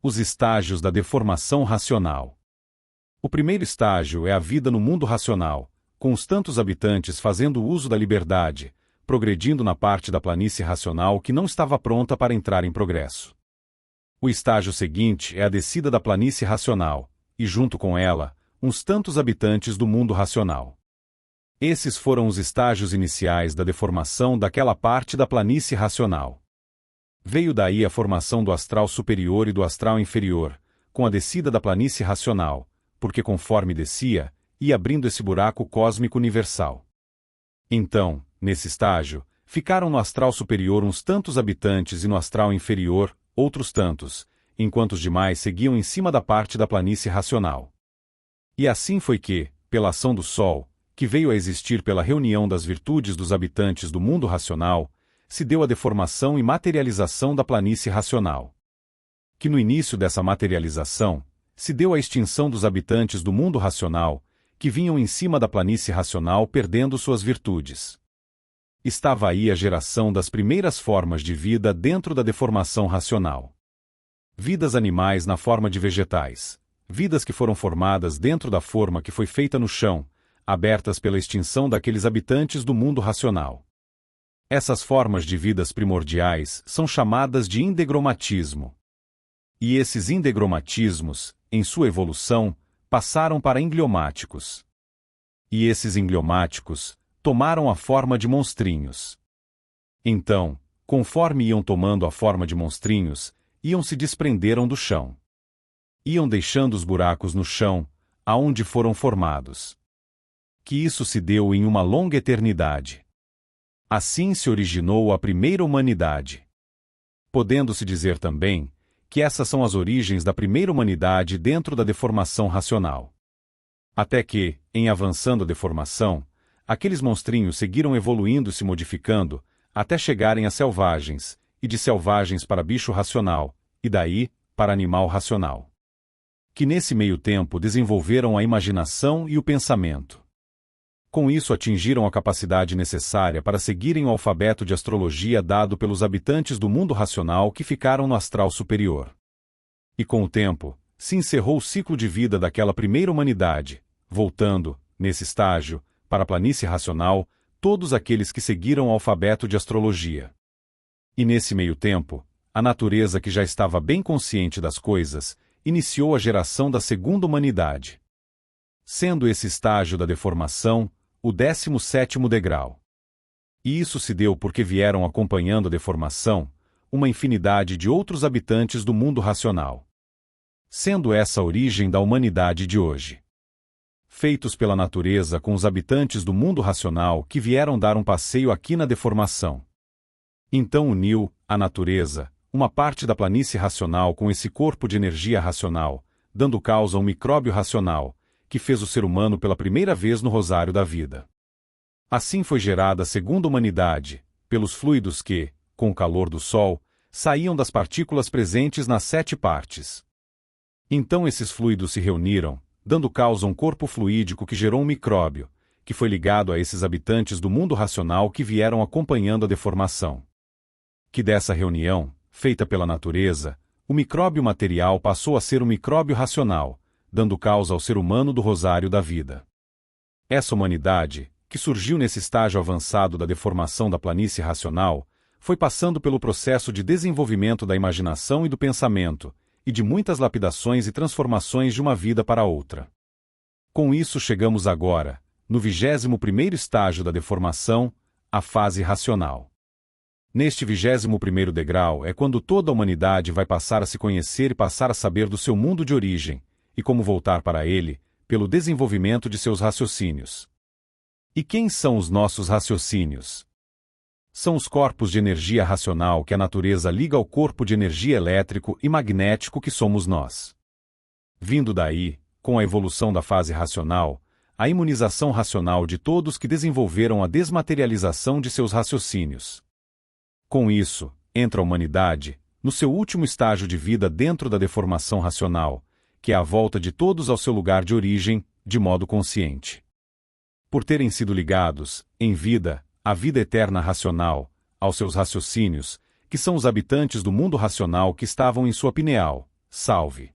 Os estágios da deformação racional. O primeiro estágio é a vida no mundo racional, com os tantos habitantes fazendo uso da liberdade, progredindo na parte da planície racional que não estava pronta para entrar em progresso. O estágio seguinte é a descida da planície racional, e junto com ela, uns tantos habitantes do mundo racional. Esses foram os estágios iniciais da deformação daquela parte da planície racional. Veio daí a formação do astral superior e do astral inferior, com a descida da planície racional, porque conforme descia, ia abrindo esse buraco cósmico universal. Então, nesse estágio, ficaram no astral superior uns tantos habitantes e no astral inferior, outros tantos, enquanto os demais seguiam em cima da parte da planície racional. E assim foi que, pela ação do Sol, que veio a existir pela reunião das virtudes dos habitantes do mundo racional, se deu a deformação e materialização da planície racional. Que no início dessa materialização, se deu a extinção dos habitantes do mundo racional, que vinham em cima da planície racional perdendo suas virtudes. Estava aí a geração das primeiras formas de vida dentro da deformação racional. Vidas animais na forma de vegetais, vidas que foram formadas dentro da forma que foi feita no chão, abertas pela extinção daqueles habitantes do mundo racional. Essas formas de vidas primordiais são chamadas de indegromatismo. E esses indegromatismos, em sua evolução, passaram para ingliomáticos. E esses ingliomáticos tomaram a forma de monstrinhos. Então, conforme iam tomando a forma de monstrinhos, iam se desprenderam do chão. Iam deixando os buracos no chão, aonde foram formados. Que isso se deu em uma longa eternidade. Assim se originou a primeira humanidade. Podendo-se dizer também que essas são as origens da primeira humanidade dentro da deformação racional. Até que, em avançando a deformação, aqueles monstrinhos seguiram evoluindo e se modificando, até chegarem a selvagens, e de selvagens para bicho racional, e daí, para animal racional. Que nesse meio tempo desenvolveram a imaginação e o pensamento. Com isso atingiram a capacidade necessária para seguirem o alfabeto de astrologia dado pelos habitantes do mundo racional que ficaram no astral superior. E com o tempo, se encerrou o ciclo de vida daquela primeira humanidade, voltando, nesse estágio, para a planície racional, todos aqueles que seguiram o alfabeto de astrologia. E nesse meio tempo, a natureza que já estava bem consciente das coisas, iniciou a geração da segunda humanidade. Sendo esse estágio da deformação, o 17º degrau. E isso se deu porque vieram acompanhando a deformação, uma infinidade de outros habitantes do mundo racional. Sendo essa a origem da humanidade de hoje. Feitos pela natureza com os habitantes do mundo racional que vieram dar um passeio aqui na deformação. Então uniu, a natureza, uma parte da planície racional com esse corpo de energia racional, dando causa a um micróbio racional, que fez o ser humano pela primeira vez no rosário da vida. Assim foi gerada a segunda humanidade, pelos fluidos que, com o calor do Sol, saíam das partículas presentes nas 7 partes. Então esses fluidos se reuniram, dando causa a um corpo fluídico que gerou um micróbio, que foi ligado a esses habitantes do mundo racional que vieram acompanhando a deformação. Que dessa reunião, feita pela natureza, o micróbio material passou a ser um micróbio racional, dando causa ao ser humano do rosário da vida. Essa humanidade, que surgiu nesse estágio avançado da deformação da planície racional, foi passando pelo processo de desenvolvimento da imaginação e do pensamento, e de muitas lapidações e transformações de uma vida para outra. Com isso chegamos agora, no 21º estágio da deformação, a fase racional. Neste 21º degrau é quando toda a humanidade vai passar a se conhecer e passar a saber do seu mundo de origem, e como voltar para ele, pelo desenvolvimento de seus raciocínios. E quem são os nossos raciocínios? São os corpos de energia racional que a natureza liga ao corpo de energia elétrico e magnético que somos nós. Vindo daí, com a evolução da fase racional, a imunização racional de todos que desenvolveram a desmaterialização de seus raciocínios. Com isso, entra a humanidade, no seu último estágio de vida dentro da deformação racional, que é a volta de todos ao seu lugar de origem, de modo consciente. Por terem sido ligados, em vida, à vida eterna racional, aos seus raciocínios, que são os habitantes do mundo racional que estavam em sua pineal, Salve!